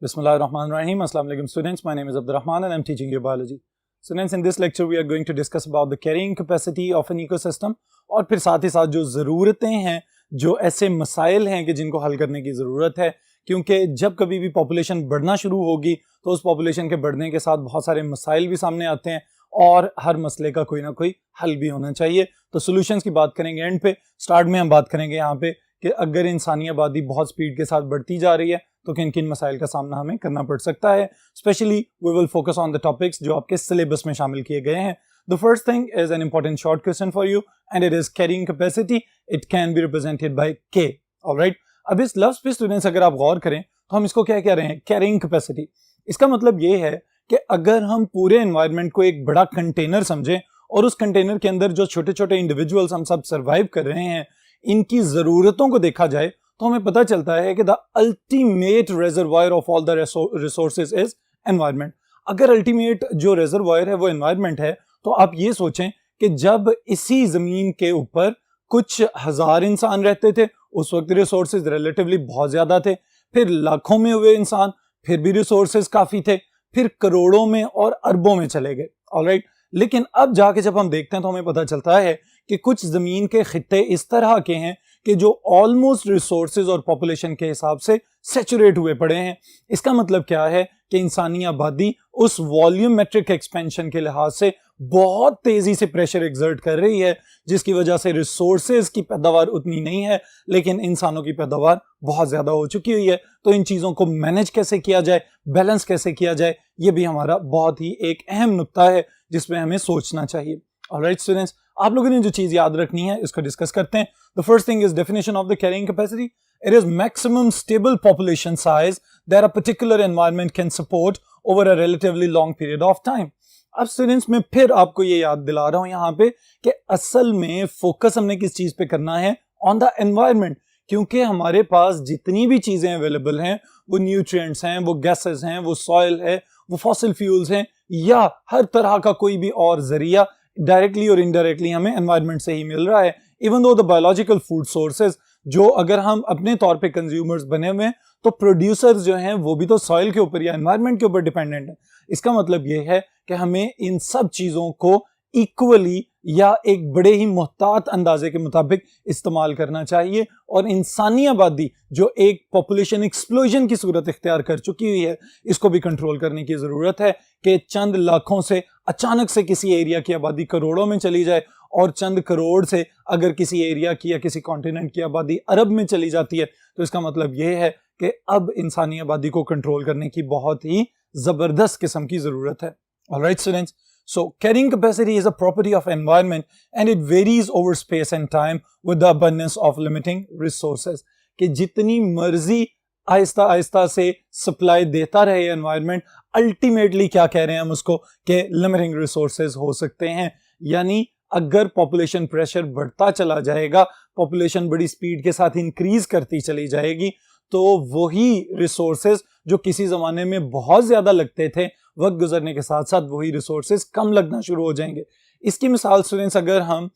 Bismillahirrahmanirrahim. Assalamu alaikum students. My name is Abdurrahman and I'm teaching you biology. Students, in this lecture we are going to discuss about the carrying capacity of an ecosystem और फिर साथ ही साथ जो ज़रूरतें हैं, जो ऐसे मसाइल हैं कि जिनको हल करने की ज़रूरत है, क्योंकि जब कभी भी पॉपुलेशन बढ़ना शुरू होगी तो उस पॉपुलेशन के बढ़ने के साथ बहुत सारे मसाइल भी सामने आते हैं और हर मसले का कोई ना कोई हल भी होना चाहिए। तो सॉल्यूशंस की बात करेंगे एंड पे। स्टार्ट में हम बात करेंगे यहाँ पे कि अगर इंसानी आबादी बहुत स्पीड के साथ बढ़ती जा रही है तो किन किन मसाइल का सामना हमें करना पड़ सकता है। Specially we will focus on the topics जो आपके सिलेबस में शामिल किए गए हैं। The first thing is an important short question for you and it is carrying capacity. It can be represented by K. Alright, अब इस लफ्ज पे स्टूडेंट्स अगर आप गौर करें तो हम इसको क्या कह रहे हैं, कैरिंग कैपेसिटी। इसका मतलब ये है कि अगर हम पूरे एनवायरनमेंट को एक बड़ा कंटेनर समझें और उस कंटेनर के अंदर जो छोटे छोटे इंडिविजुअल्स हम सब सर्वाइव कर रहे हैं, इनकी जरूरतों को देखा जाए तो हमें पता चलता है कि the ultimate reservoir of all the resources is environment. अगर अल्टीमेट जो रिजर्वायर है वो एनवायरनमेंट है तो आप ये सोचें कि जब इसी जमीन के ऊपर कुछ हजार इंसान रहते थे उस वक्त रिसोर्सेज रिलेटिवली बहुत ज्यादा थे, फिर लाखों में हुए इंसान, फिर भी रिसोर्सेज काफी थे, फिर करोड़ों में और अरबों में चले गए। ऑलराइट, लेकिन अब जाके जब हम देखते हैं तो हमें पता चलता है कि कुछ जमीन के खित्ते इस तरह के हैं कि जो ऑलमोस्ट रिसोर्सेज और पॉपुलेशन के हिसाब से सैचुरेट हुए पड़े हैं। इसका मतलब क्या है कि इंसानी आबादी उस वॉल्यूमेट्रिक एक्सपेंशन के लिहाज से बहुत तेजी से प्रेशर एक्सर्ट कर रही है, जिसकी वजह से रिसोर्सेज की पैदावार उतनी नहीं है लेकिन इंसानों की पैदावार बहुत ज्यादा हो चुकी हुई है। तो इन चीजों को मैनेज कैसे किया जाए, बैलेंस कैसे किया जाए, ये भी हमारा बहुत ही एक अहम नुक्ता है जिसमें हमें सोचना चाहिए। ऑलराइट स्टूडेंट्स, आप लोगों ने जो चीज याद रखनी है इसको डिस्कस करते हैं। The first thing is definition of the carrying capacity. It is maximum stable population size that a particular environment can support over a relatively long period of time. अब स्टूडेंट्स मैं फिर आपको ये याद दिला रहा हूं यहाँ पे कि असल में फोकस हमने किस चीज पे करना है, ऑन द एनवायरनमेंट, क्योंकि हमारे पास जितनी भी चीजें अवेलेबल हैं, वो न्यूट्रिएंट्स हैं, वो गैसेस हैं, वो सॉइल है, वो फॉसिल फ्यूल्स हैं, या हर तरह का कोई भी और जरिया डायरेक्टली और इनडायरेक्टली हमें एनवायरनमेंट से ही मिल रहा है। Even though the biological food sources, जो अगर हम अपने तौर पे कंज्यूमर्स बने हुए हैं तो प्रोड्यूसर्स जो हैं वो भी तो सॉइल के ऊपर या एनवायरनमेंट के ऊपर डिपेंडेंट है। इसका मतलब ये है कि हमें इन सब चीजों को इक्वली या एक बड़े ही मुहतात अंदाजे के मुताबिक इस्तेमाल करना चाहिए। और इंसानी आबादी जो एक पॉपुलेशन एक्सप्लोजन की सूरत इख्तियार कर चुकी हुई है, इसको भी कंट्रोल करने की जरूरत है कि चंद लाखों से अचानक से किसी एरिया की आबादी करोड़ों में चली जाए और चंद करोड़ से अगर किसी एरिया की या किसी कॉन्टिनेंट की आबादी अरब में चली जाती है तो इसका मतलब यह है कि अब इंसानी आबादी को कंट्रोल करने की बहुत ही जबरदस्त किस्म की जरूरत है। Alright students, so carrying capacity is a property of environment and it varies over space and time with the abundance of limiting resources। कि जितनी मर्जी आहिस्ता आहिस्ता से सप्लाई देता रहे एनवायरनमेंट, अल्टीमेटली क्या कह रहे हैं हम उसको कि लिमिटिंग रिसोर्सेज हो सकते हैं। यानी अगर पॉपुलेशन प्रेशर बढ़ता चला जाएगा, पॉपुलेशन बड़ी स्पीड के साथ इंक्रीज करती चली जाएगी, तो वही रिसोर्सेज जो किसी जमाने में बहुत ज्यादा लगते थे, वक्त गुजरने के साथ साथ वही रिसोर्सेज कम लगना शुरू हो जाएंगे। इसकी मिसाल स्टूडेंट्स अगर हम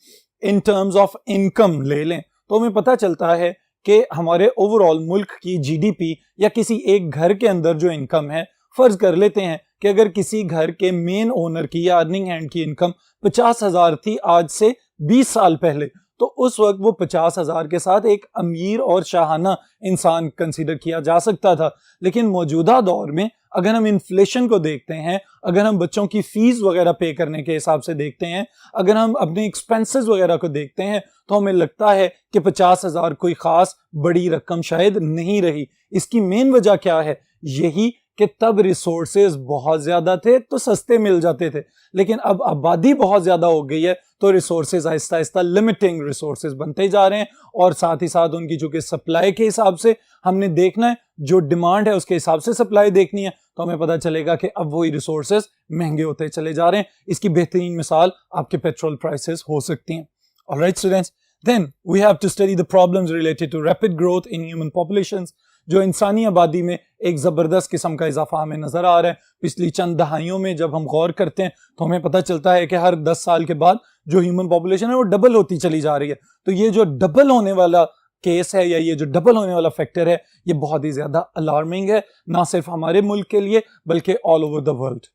इन टर्म्स ऑफ इनकम ले लें तो हमें पता चलता है कि हमारे ओवरऑल मुल्क की जीडीपी या किसी एक घर के अंदर जो इनकम है, फर्ज कर लेते हैं कि अगर किसी घर के मेन ओनर की या अर्निंग हैंड की इनकम 50,000 थी आज से 20 साल पहले, तो उस वक्त वो 50,000 के साथ एक अमीर और शाहाना इंसान कंसीडर किया जा सकता था। लेकिन मौजूदा दौर में अगर हम इन्फ्लेशन को देखते हैं, अगर हम बच्चों की फीस वगैरह पे करने के हिसाब से देखते हैं, अगर हम अपने एक्सपेंसेस वगैरह को देखते हैं, तो हमें लगता है कि 50,000 कोई खास बड़ी रकम शायद नहीं रही। इसकी मेन वजह क्या है? यही कि तब रिसोर्सेज बहुत ज्यादा थे तो सस्ते मिल जाते थे, लेकिन अब आबादी बहुत ज्यादा हो गई है तो resources Aahista Aahista limiting resources बनते जा रहे हैं। और साथ ही साथ उनकी चूंकि सप्लाई के हिसाब से हमने देखना है, जो डिमांड है उसके हिसाब से सप्लाई देखनी है, तो हमें पता चलेगा कि अब वही रिसोर्सेज महंगे होते चले जा रहे हैं। इसकी बेहतरीन मिसाल आपके पेट्रोल प्राइसेस हो सकती हैं। Alright students, then we have to study the problems related to rapid growth in human populations. जो इंसानी आबादी में एक जबरदस्त किस्म का इजाफा हमें नजर आ रहा है। पिछली चंद दहाइयों में जब हम गौर करते हैं तो हमें पता चलता है कि हर 10 साल के बाद जो ह्यूमन पॉपुलेशन है वो डबल होती चली जा रही है। तो ये जो डबल होने वाला केस है या ये जो डबल होने वाला फैक्टर है ये बहुत ही ज्यादा अलार्मिंग है, ना सिर्फ हमारे मुल्क के लिए बल्कि all over the world.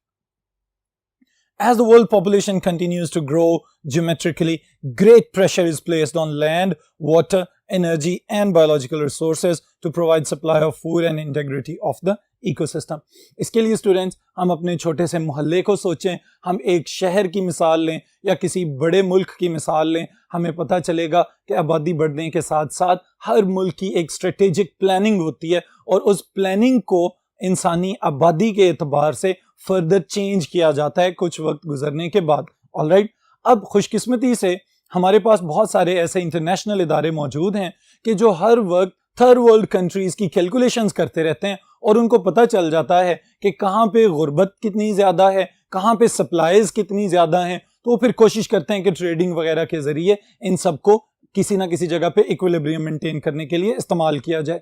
As the world population continues to grow geometrically, great pressure is placed on land, water, energy and biological resources to provide supply of food and integrity of the ecosystem. इसके लिए students हम अपने छोटे से मोहल्ले को सोचें, हम एक शहर की मिसाल लें या किसी बड़े मुल्क की मिसाल लें, हमें पता चलेगा कि आबादी बढ़ने के साथ साथ हर मुल्क की एक स्ट्रेटेजिक प्लानिंग होती है और उस प्लानिंग को इंसानी आबादी के एतबार से फर्दर चेंज किया जाता है कुछ वक्त गुजरने के बाद। ऑलराइट, अब खुशकिस्मती से हमारे पास बहुत सारे ऐसे इंटरनेशनल इदारे मौजूद हैं कि जो हर वक्त थर्ड वर्ल्ड कंट्रीज की कैलकुलेशंस करते रहते हैं और उनको पता चल जाता है कि कहाँ पे गुर्बत कितनी ज्यादा है, कहाँ पे सप्लाईज कितनी ज्यादा हैं, तो फिर कोशिश करते हैं कि ट्रेडिंग वगैरह के जरिए इन सबको किसी ना किसी जगह पे इक्विलिब्रियम मेंटेन करने के लिए इस्तेमाल किया जाए।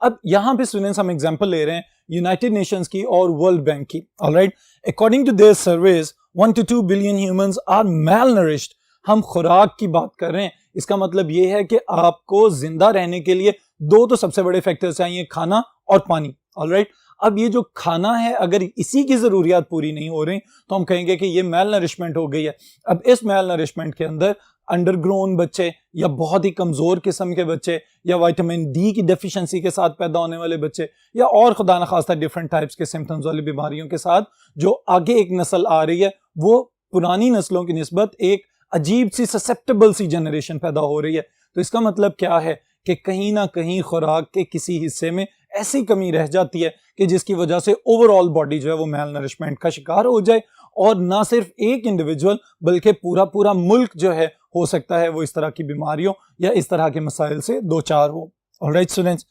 अब यहाँ पे स्टूडेंट्स हम एग्जांपल ले रहे हैं यूनाइटेड नेशंस की और वर्ल्ड बैंक की। Alright, according to their surveys 1 to 2 billion humans are malnourished। हम खुराक की बात कर रहे हैं, इसका मतलब ये है कि आपको जिंदा रहने के लिए दो तो सबसे बड़े फैक्टर चाहिए, खाना और पानी। ऑलराइट, अब ये जो खाना है अगर इसी की जरूरियात पूरी नहीं हो रही तो हम कहेंगे कि ये मेल नरिशमेंट हो गई है। अब इस मेल नरिशमेंट के अंदर अंडरग्रोन बच्चे या बहुत ही कमजोर किस्म के बच्चे या विटामिन डी की डेफिशिएंसी के साथ पैदा होने वाले बच्चे या और खुदा न खास्ता डिफरेंट टाइप्स के सिम्टम्स वाली बीमारियों के साथ जो आगे एक नस्ल आ रही है वो पुरानी नस्लों की निस्बत एक अजीब सी ससेप्टेबल सी जनरेशन पैदा हो रही है। तो इसका मतलब क्या है कि कहीं ना कहीं खुराक के किसी हिस्से में ऐसी कमी रह जाती है कि जिसकी वजह से ओवरऑल बॉडी जो है वो मेल नरिशमेंट का शिकार हो जाए और ना सिर्फ एक इंडिविजुअल बल्कि पूरा पूरा मुल्क जो है हो सकता है वो इस तरह की बीमारियों या इस तरह के मसाइल से दो चार हो। ऑलराइट स्टूडेंट्स,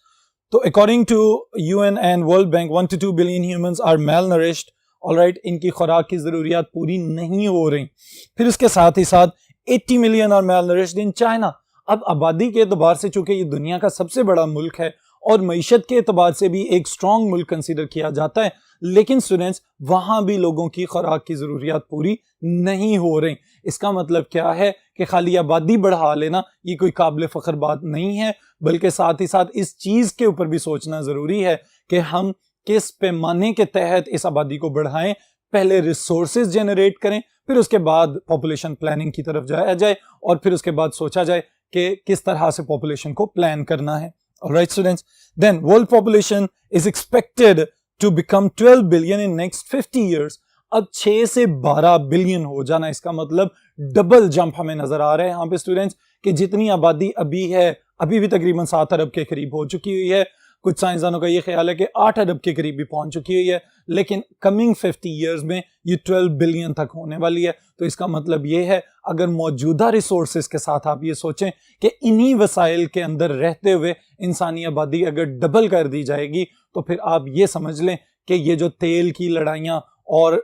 तो according to UN and world bank 1 to 2 billion humans are malnourished। Alright, इनकी खुराक की जरूरियात पूरी नहीं हो रही। फिर इसके साथ ही साथ 80 million are malnourished in China. अब आबादी के एतबार से चूंकि ये दुनिया का सबसे बड़ा मुल्क है और मईशत के एतबार से भी एक स्ट्रॉन्ग मुल्क कंसीडर किया जाता है, लेकिन स्टूडेंट्स वहां भी लोगों की खुराक की जरूरियात पूरी नहीं हो रही। इसका मतलब क्या है कि खाली आबादी बढ़ा लेना ये कोई काबिल फख्र बात नहीं है, बल्कि साथ ही साथ इस चीज के ऊपर भी सोचना जरूरी है कि हम किस पैमाने के तहत इस आबादी को बढ़ाएं। पहले रिसोर्सेज जनरेट करें, फिर उसके बाद पॉपुलेशन प्लानिंग की तरफ जाया जाए और फिर उसके बाद सोचा जाए कि किस तरह से पॉपुलेशन को प्लान करना है। Alright students, then world population is expected to become 12 billion in next 50 years। अब 6 से 12 बिलियन हो जाना, इसका मतलब डबल जंप हमें नजर आ रहा है यहाँ पे स्टूडेंट्स कि जितनी आबादी अभी है अभी भी तकरीबन 7 अरब के करीब हो चुकी हुई है। कुछ साइंसदानों का ये ख्याल है कि 8 अरब के करीब भी पहुंच चुकी हुई है, लेकिन कमिंग 50 ईयर्स में ये 12 बिलियन तक होने वाली है। तो इसका मतलब ये है अगर मौजूदा रिसोर्सेज के साथ आप ये सोचें कि इन्हीं वसाइल के अंदर रहते हुए इंसानी आबादी अगर डबल कर दी जाएगी तो फिर आप ये समझ लें कि ये जो तेल की लड़ाइयाँ और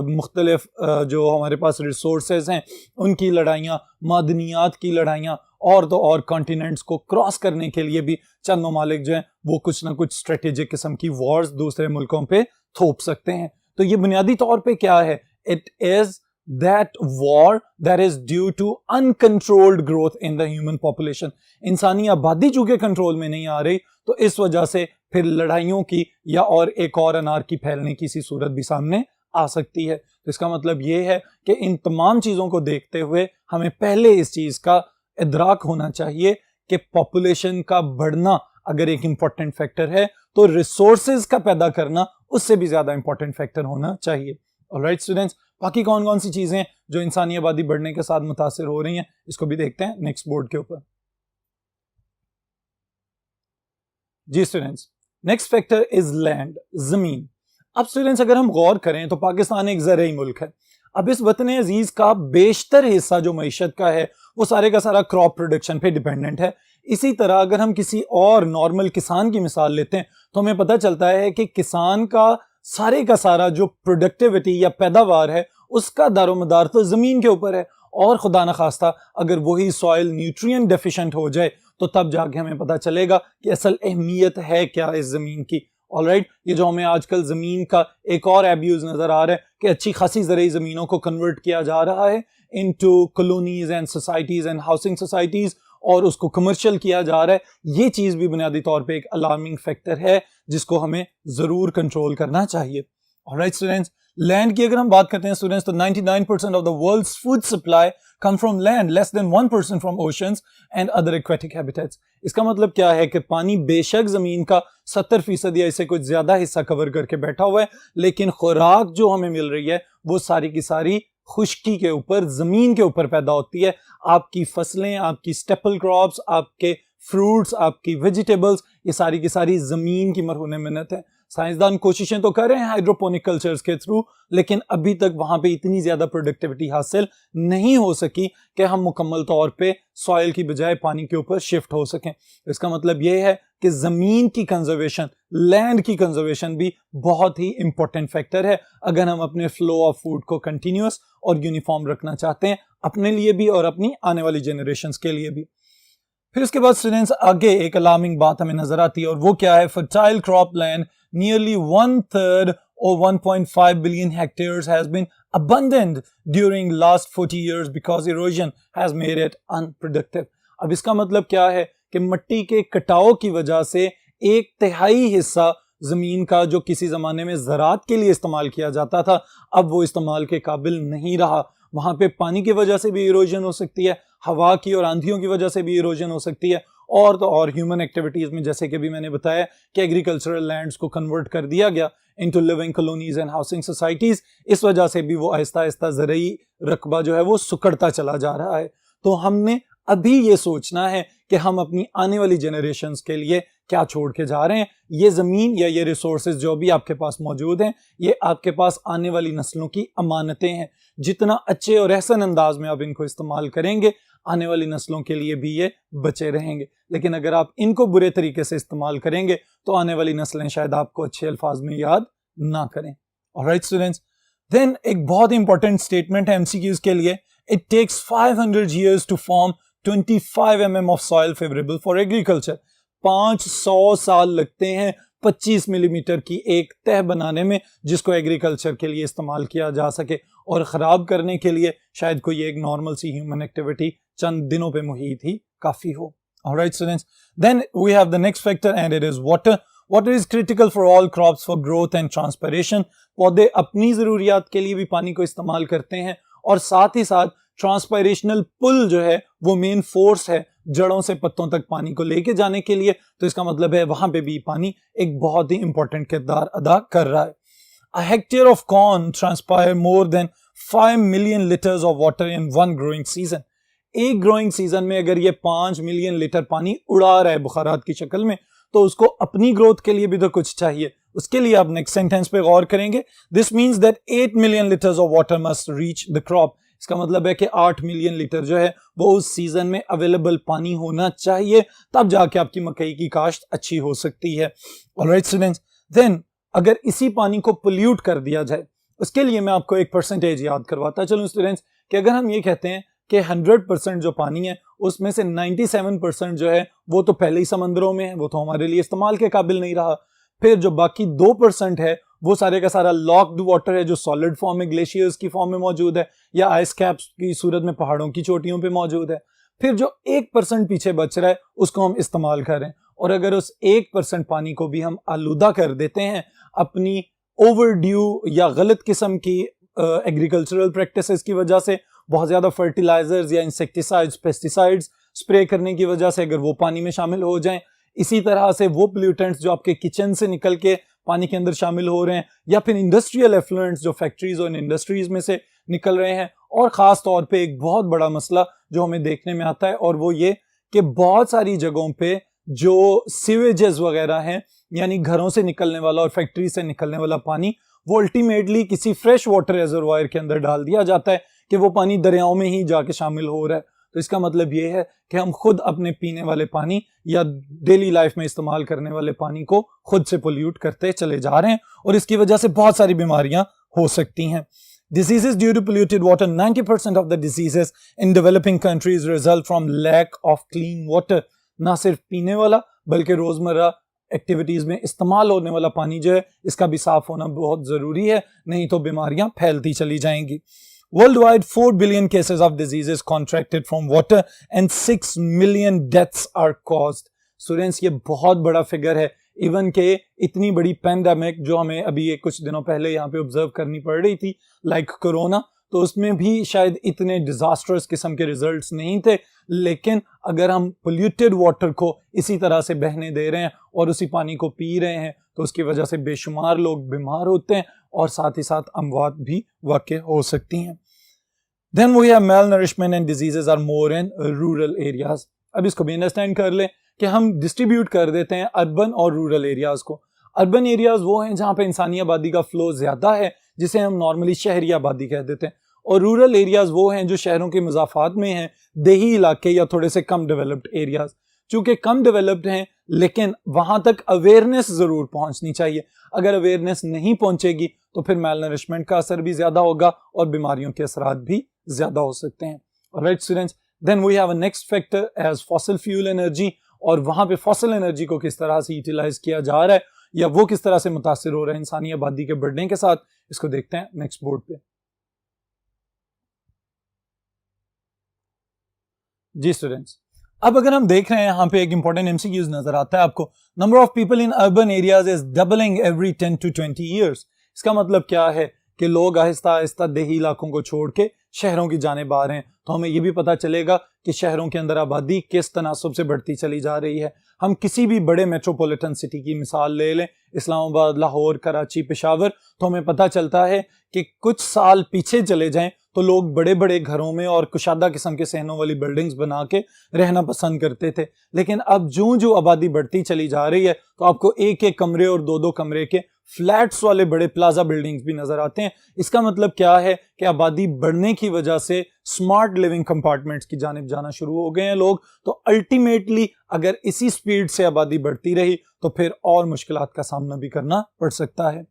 मुख्तलिफ जो हमारे पास रिसोर्सेज हैं उनकी लड़ाइयाँ, मादनियात की लड़ाइयाँ और तो और कॉन्टिनेंट्स को क्रॉस करने के लिए भी चंद ममालिक जो हैं वो कुछ ना कुछ स्ट्रेटेजिक किस्म की वॉर्स दूसरे मुल्कों पे थोप सकते हैं। तो ये बुनियादी तौर पे क्या है, it is that war that is due to uncontrolled growth in the human population। इंसानी आबादी चूंकि कंट्रोल में नहीं आ रही तो इस वजह से फिर लड़ाइयों की या और एक और अनारकी फैलने की सी सूरत भी सामने आ सकती है। तो इसका मतलब ये है कि इन तमाम चीजों को देखते हुए हमें पहले इस चीज का इदराक होना चाहिए कि पॉपुलेशन का बढ़ना अगर एक इंपॉर्टेंट फैक्टर है तो रिसोर्सेज का पैदा करना उससे भी ज्यादा इंपॉर्टेंट फैक्टर होना चाहिए। ऑलराइट स्टूडेंट्स, बाकी कौन कौन सी चीजें जो इंसानी आबादी बढ़ने के साथ मुतासिर हो रही हैं इसको भी देखते हैं नेक्स्ट बोर्ड के ऊपर। जी students, next factor is land, जमीन। अब स्टूडेंट्स अगर हम गौर करें तो पाकिस्तान एक ज़रई मुल्क है। अब इस वतन अजीज का बेशतर हिस्सा जो मईशत का है वो सारे का सारा क्रॉप प्रोडक्शन पे डिपेंडेंट है। इसी तरह अगर हम किसी और नॉर्मल किसान की मिसाल लेते हैं तो हमें पता चलता है कि किसान का सारा जो प्रोडक्टिविटी या पैदावार है उसका दारोमदार तो जमीन के ऊपर है और खुदा न खास्ता अगर वही सॉइल न्यूट्रिएंट डेफिशिएंट हो जाए तो तब जाके हमें पता चलेगा कि असल अहमियत है क्या इस जमीन की। ऑलराइट, ये जो हमें आजकल जमीन का एक और एब्यूज नजर आ रहा है कि अच्छी खासी ज़रई जमीनों को कन्वर्ट किया जा रहा है into colonies and societies and housing societies और उसको कमर्शियल किया जा रहा है, ये चीज़ भी बुनियादी तौर पे एक अलार्मिंग फैक्टर है जिसको हमें ज़रूर कंट्रोल करना चाहिए। ऑलराइट स्टूडेंट्स, लैंड की अगर हम बात करते हैं स्टूडेंट्स, तो 99% of the world's food supply come from land, less than 1% from oceans and other aquatic habitats. इसका मतलब क्या है कि पानी बेशक जमीन का 70% या इससे कुछ ज्यादा हिस्सा कवर करके बैठा हुआ है, लेकिन खुराक जो हमें मिल रही है वो सारी की सारी खुश्की के ऊपर, जमीन के ऊपर पैदा होती है। आपकी फसलें, आपकी स्टेपल क्रॉप्स, आपके फ्रूट्स, आपकी वेजिटेबल्स, ये सारी की सारी जमीन की मरहून मिन्नत है। साइंसदान कोशिशें तो कर रहे हैं हाइड्रोपोनिक कल्चर्स के थ्रू, लेकिन अभी तक वहां पे इतनी ज्यादा प्रोडक्टिविटी हासिल नहीं हो सकी कि हम मुकम्मल तौर पे सॉइल की बजाय पानी के ऊपर शिफ्ट हो सकें। इसका मतलब यह है कि जमीन की कंजर्वेशन, लैंड की कंजर्वेशन भी बहुत ही इंपॉर्टेंट फैक्टर है अगर हम अपने फ्लो ऑफ फूड को कंटिन्यूअस और यूनिफॉर्म रखना चाहते हैं, अपने लिए भी और अपनी आने वाली जनरेशंस के लिए भी। फिर उसके बाद स्टूडेंट्स आगे एक अलार्मिंग बात हमें नजर आती है, और वो क्या है? Fertile crop land nearly 1/3 or 1.5 billion hectares has been abandoned during last 40 years because erosion has made it unproductive। अब इसका मतलब क्या है कि मिट्टी के कटाव की वजह से 1/3 हिस्सा जमीन का जो किसी जमाने में ज़राअत के लिए इस्तेमाल किया जाता था, अब वो इस्तेमाल के काबिल नहीं रहा। वहां पे पानी की वजह से भी इरोजन हो सकती है, हवा की और आंधियों की वजह से भी इरोजन हो सकती है, और तो और ह्यूमन एक्टिविटीज में, जैसे कि भी मैंने बताया कि एग्रीकल्चरल लैंड्स को कन्वर्ट कर दिया गया into living colonies and housing societies, इस वजह से भी वो आहिस्ता आहिस्ता ज़रई रकबा जो है वो सुकड़ता चला जा रहा है। तो हमने अभी ये सोचना है कि हम अपनी आने वाली जनरेशन्स के लिए क्या छोड़ के जा रहे हैं। ये ज़मीन या ये रिसोर्सेज जो भी आपके पास मौजूद हैं, ये आपके पास आने वाली नस्लों की अमानतें हैं। जितना अच्छे और एहसन अंदाज में आप इनको इस्तेमाल करेंगे, आने वाली नस्लों के लिए भी ये बचे रहेंगे। लेकिन अगर आप इनको बुरे तरीके से इस्तेमाल करेंगे तो आने वाली नस्लें शायद आपको अच्छे अल्फाज में याद ना करें। ऑलराइट स्टूडेंट्स, देन एक बहुत इंपॉर्टेंट स्टेटमेंट है एमसीक्यूज के लिए। It takes 500 years to form 25 mm of soil favourable for agriculture. 500 साल लगते हैं 25 मिलीमीटर की एक तह बनाने में, जिसको एग्रीकल्चर के लिए इस्तेमाल किया जा सके, और ख़राब करने के लिए शायद कोई एक नॉर्मल सी ह्यूमन एक्टिविटी चंद दिनों पे मुहित ही काफ़ी हो। Alright students, then we have the next factor and it is water. Water is critical for all crops for growth and transpiration. पौधे अपनी ज़रूरियात के लिए भी पानी को इस्तेमाल करते हैं, और साथ ही साथ ट्रांसपायरेशनल पुल जो है वो मेन फोर्स है जड़ों से पत्तों तक पानी को लेके जाने के लिए। तो इसका मतलब है वहां पे भी पानी एक बहुत ही इंपॉर्टेंट किरदार अदा कर रहा है। A hectare of corn transpire more than 5 million liters of water in one growing season। एक ग्रोइंग सीजन में अगर ये 5 मिलियन लीटर पानी उड़ा रहा है बुखारात की शक्ल में, तो उसको अपनी ग्रोथ के लिए भी तो कुछ चाहिए। उसके लिए आप नेक्स्ट सेंटेंस पे गौर करेंगे। This means that 8 million litres of water must reach the crop. इसका मतलब है कि 8 मिलियन लीटर जो है वो उस सीजन में अवेलेबल पानी होना चाहिए, तब जाके आपकी मकई की काश्त अच्छी हो सकती है। ऑलराइट स्टूडेंट्स, देन अगर इसी पानी को पोल्यूट कर दिया जाए, उसके लिए मैं आपको एक परसेंटेज याद करवाता चलूं स्टूडेंट्स, कि अगर हम ये कहते हैं कि 100% जो पानी है उसमें से 97% जो है वो तो पहले ही समंदरों में है, वो तो हमारे लिए इस्तेमाल के काबिल नहीं रहा। फिर जो बाकी 2% है वो सारे का सारा लॉक्ड वाटर है, जो सॉलिड फॉर्म में ग्लेशियर्स की फॉर्म में मौजूद है, या आइस कैप्स की सूरत में पहाड़ों की चोटियों पे मौजूद है। फिर जो 1% पीछे बच रहा है उसको हम इस्तेमाल करें, और अगर उस 1% पानी को भी हम आलूदा कर देते हैं अपनी ओवरड्यू या गलत किस्म की एग्रीकल्चरल प्रैक्टिसेस की वजह से, बहुत ज्यादा फर्टिलाइजर्स या इंसेक्टिसाइड्स, पेस्टिसाइड्स स्प्रे करने की वजह से अगर वो पानी में शामिल हो जाएं, इसी तरह से वो पोल्यूटेंट्स जो आपके किचन से निकल के पानी के अंदर शामिल हो रहे हैं, या फिर इंडस्ट्रियल एफ्लुएंट्स जो फैक्ट्रीज और इंडस्ट्रीज में से निकल रहे हैं, और ख़ास तौर पे एक बहुत बड़ा मसला जो हमें देखने में आता है, और वो ये कि बहुत सारी जगहों पे जो सीवेजेस वगैरह हैं, यानी घरों से निकलने वाला और फैक्ट्री से निकलने वाला पानी, वो अल्टीमेटली किसी फ्रेश वाटर रिजर्वायर के अंदर डाल दिया जाता है कि वो पानी दरियाओं में ही जाके शामिल हो रहा है। तो इसका मतलब ये है कि हम खुद अपने पीने वाले पानी या डेली लाइफ में इस्तेमाल करने वाले पानी को खुद से पोल्यूट करते चले जा रहे हैं, और इसकी वजह से बहुत सारी बीमारियां हो सकती हैं। Diseases due to polluted water, 90% of the diseases in developing countries result from lack of clean water। ना सिर्फ पीने वाला बल्कि रोजमर्रा एक्टिविटीज में इस्तेमाल होने वाला पानी जो है इसका भी साफ होना बहुत जरूरी है, नहीं तो बीमारियां फैलती चली जाएंगी। Worldwide, 4 billion cases of diseases contracted from water and 6 million deaths are caused. Students, ये बहुत बड़ा फिगर है. इवन के इतनी बड़ी पैंडेमिक जो हमें अभी ये कुछ दिनों पहले यहाँ पे ऑब्जर्व करनी पड़ रही थी, लाइक कोरोना, तो उसमें भी शायद इतने डिजास्टर्स किस्म के रिजल्ट्स नहीं थे. लेकिन अगर हम पोल्यूटेड वाटर को इसी तरह से बहने दे रहे हैं और उसी पानी को पी रहे हैं, तो उसकी वजह से बेशुमार लोग बीमार होते हैं और साथ ही साथ अमवात भी वाक़ई हो सकती हैं. Then we have malnourishment and diseases are more in rural areas. अब इसको भी अंडरस्टैंड कर लें कि हम डिस्ट्रीब्यूट कर देते हैं अर्बन और रूरल एरियाज को. अर्बन एरियाज वो हैं जहाँ पे इंसानी आबादी का फ्लो ज़्यादा है, जिसे हम नॉर्मली शहरी आबादी कह देते हैं. और रूरल एरियाज वो हैं जो शहरों के मज़ाफ़ात में हैं, देही इलाके या थोड़े से कम डेवलप्ड एरियाज. चूँकि कम डेवलप्ड हैं, लेकिन वहाँ तक अवेयरनेस ज़रूर पहुँचनी चाहिए. अगर अवेयरनेस नहीं पहुँचेगी तो फिर मेलनरिशमेंट का असर भी ज़्यादा होगा और बीमारियों के असरात भी ज़्यादा हो सकते हैं. Right students, then we have a next factor as fossil fuel energy. और वहाँ पे फॉसिल एनर्जी को किस तरह से यूटिलाइज किया जा रहा है या वो किस तरह से मुतासिर हो रहा है इंसानी आबादी के बढ़ने के साथ, इसको देखते हैं नेक्स्ट बोर्ड पे. जी स्टूडेंट्स, अब अगर हम देख रहे हैं यहाँ पे एक इंपॉर्टेंट एमसीक्यूज नजर आता है आपको. Number of people in urban areas is doubling every 10 to 20 years. इसका मतलब क्या है कि लोग आहिस्ता आहिस्ता देही इलाकों को छोड़ के शहरों की जानिब आ रहे हैं. तो हमें ये भी पता चलेगा कि शहरों के अंदर आबादी किस तनासब से बढ़ती चली जा रही है. हम किसी भी बड़े मेट्रोपॉलिटन सिटी की मिसाल ले लें, इस्लामाबाद, लाहौर, कराची, पेशावर, तो हमें पता चलता है कि कुछ साल पीछे चले जाएं तो लोग बड़े बड़े घरों में और कुशादा किस्म के सहनों वाली बिल्डिंग्स बना के रहना पसंद करते थे. लेकिन अब जो आबादी बढ़ती चली जा रही है तो आपको एक एक कमरे और दो कमरे के फ्लैट्स वाले बड़े प्लाजा बिल्डिंग्स भी नजर आते हैं. इसका मतलब क्या है कि आबादी बढ़ने की वजह से स्मार्ट लिविंग कंपार्टमेंट्स की जानिब जाना शुरू हो गए हैं लोग. तो अल्टीमेटली अगर इसी स्पीड से आबादी बढ़ती रही तो फिर और मुश्किलात का सामना भी करना पड़ सकता है.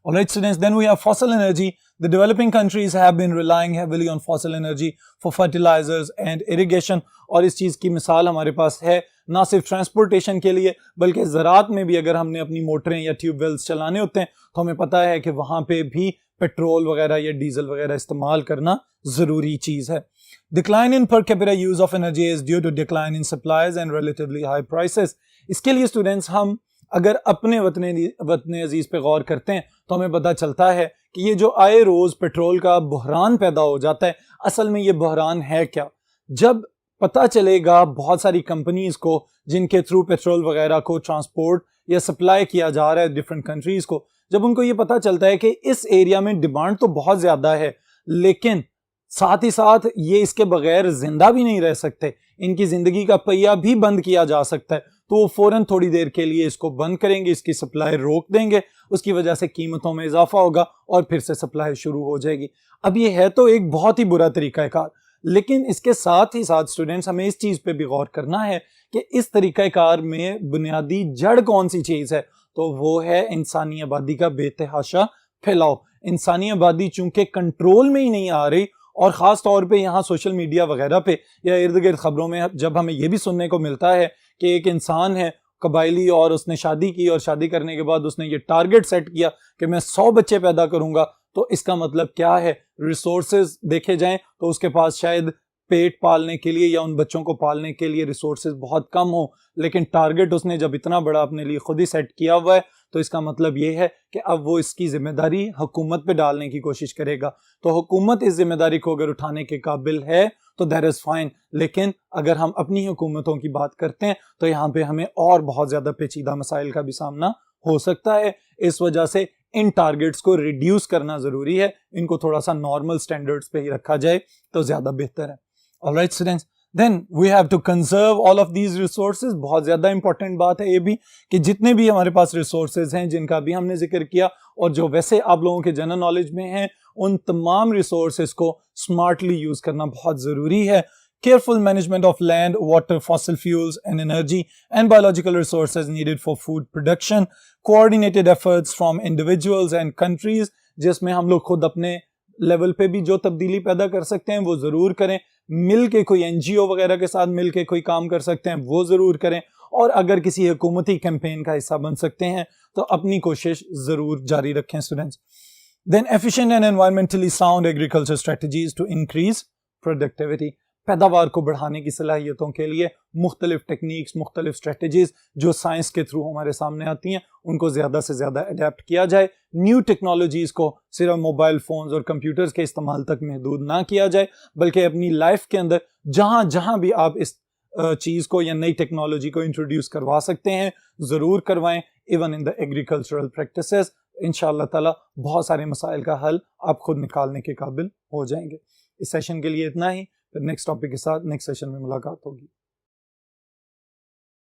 Alright students, then we have fossil energy. The developing countries have been relying heavily on fossil energy for fertilizers and irrigation. और इस चीज़ की मिसाल हमारे पास है ना सिर्फ ट्रांसपोर्टेशन के लिए बल्कि ज़राअत में भी. अगर हमने अपनी मोटरें या ट्यूबवेल्स चलाने होते हैं तो हमें पता है कि वहाँ पे भी पेट्रोल वगैरह या डीजल वगैरह इस्तेमाल करना ज़रूरी चीज़ है. Decline in per capita use of energy is due to decline in supplies and relatively high prices. इसके लिए स्टूडेंट्स हम अगर अपने वतन अजीज पे गौर करते हैं तो हमें पता चलता है कि ये जो आए रोज पेट्रोल का बहरान पैदा हो जाता है, असल में ये बहरान है क्या. जब पता चलेगा बहुत सारी कंपनीज को जिनके थ्रू पेट्रोल वगैरह को ट्रांसपोर्ट या सप्लाई किया जा रहा है डिफरेंट कंट्रीज को, जब उनको ये पता चलता है कि इस एरिया में डिमांड तो बहुत ज्यादा है लेकिन साथ ही साथ ये इसके बगैर जिंदा भी नहीं रह सकते, इनकी जिंदगी का पहिया भी बंद किया जा सकता है, तो वो फौरन थोड़ी देर के लिए इसको बंद करेंगे, इसकी सप्लाई रोक देंगे. उसकी वजह से कीमतों में इजाफा होगा और फिर से सप्लाई शुरू हो जाएगी. अब ये है तो एक बहुत ही बुरा तरीकाकार, लेकिन इसके साथ ही साथ स्टूडेंट्स हमें इस चीज़ पे भी गौर करना है कि इस तरीकाकार में बुनियादी जड़ कौन सी चीज़ है. तो वो है इंसानी आबादी का बेतहाशा फैलाव. इंसानी आबादी चूंकि कंट्रोल में ही नहीं आ रही और ख़ास तौर पे यहाँ सोशल मीडिया वगैरह पे या इर्द गिर्द ख़बरों में जब हमें ये भी सुनने को मिलता है कि एक इंसान है कबायली और उसने शादी की और शादी करने के बाद उसने ये टारगेट सेट किया कि मैं 100 बच्चे पैदा करूंगा, तो इसका मतलब क्या है. रिसोर्सेज देखे जाएं तो उसके पास शायद पेट पालने के लिए या उन बच्चों को पालने के लिए रिसोर्सेज बहुत कम हो, लेकिन टारगेट उसने जब इतना बड़ा अपने लिए खुद ही सेट किया हुआ है तो इसका मतलब ये है कि अब वो इसकी जिम्मेदारी हुकूमत पे डालने की कोशिश करेगा. तो हुकूमत इस जिम्मेदारी को अगर उठाने के काबिल है तो दैट इज फाइन. लेकिन अगर हम अपनी हुकूमतों की बात करते हैं तो यहाँ पे हमें और बहुत ज्यादा पेचीदा मसाइल का भी सामना हो सकता है. इस वजह से इन टारगेट्स को रिड्यूस करना जरूरी है, इनको थोड़ा सा नॉर्मल स्टैंडर्ड्स पे ही रखा जाए तो ज्यादा बेहतर है. Alright students, then we have to conserve all of these resources. बहुत ज्यादा इंपॉर्टेंट बात है ये भी कि जितने भी हमारे पास रिसोर्सेज हैं जिनका भी हमने जिक्र किया और जो वैसे आप लोगों के जनरल नॉलेज में हैं, उन तमाम रिसोर्सेज को स्मार्टली यूज करना बहुत जरूरी है. Careful management of land, water, fossil fuels and energy and biological resources needed for food production. Coordinated efforts from individuals and countries, जिसमें हम लोग खुद अपने लेवल पे भी जो तब्दीली पैदा कर सकते हैं वो जरूर करें. मिल के कोई एनजीओ वगैरह के साथ मिल के कोई काम कर सकते हैं वो जरूर करें. और अगर किसी हुकूमती कैंपेन का हिस्सा बन सकते हैं तो अपनी कोशिश जरूर जारी रखें students. Then efficient and environmentally sound agriculture strategies to increase productivity. पैदावार को बढ़ाने की सलाहियतों के लिए मुख्तलिफ टेक्निक्स, मुख्तलिफ स्ट्रेटजीज जो साइंस के थ्रू हमारे सामने आती हैं, उनको ज़्यादा से ज़्यादा अडेप्ट किया जाए। न्यू टेक्नोलॉजीज़ को सिर्फ मोबाइल फ़ोन्स और कंप्यूटर्स के इस्तेमाल तक महदूद ना किया जाए, बल्कि अपनी लाइफ के अंदर जहाँ जहाँ भी आप इस चीज़ को या नई टेक्नोलॉजी को इंट्रोड्यूस करवा सकते हैं, ज़रूर करवाएं, even in the agricultural practices. इंशाअल्लाह ताला बहुत सारे मसाइल का हल आप खुद निकालने के काबिल हो जाएंगे। इस सेशन के लिए इतना ही, फिर नेक्स्ट टॉपिक के साथ नेक्स्ट सेशन में मुलाकात होगी।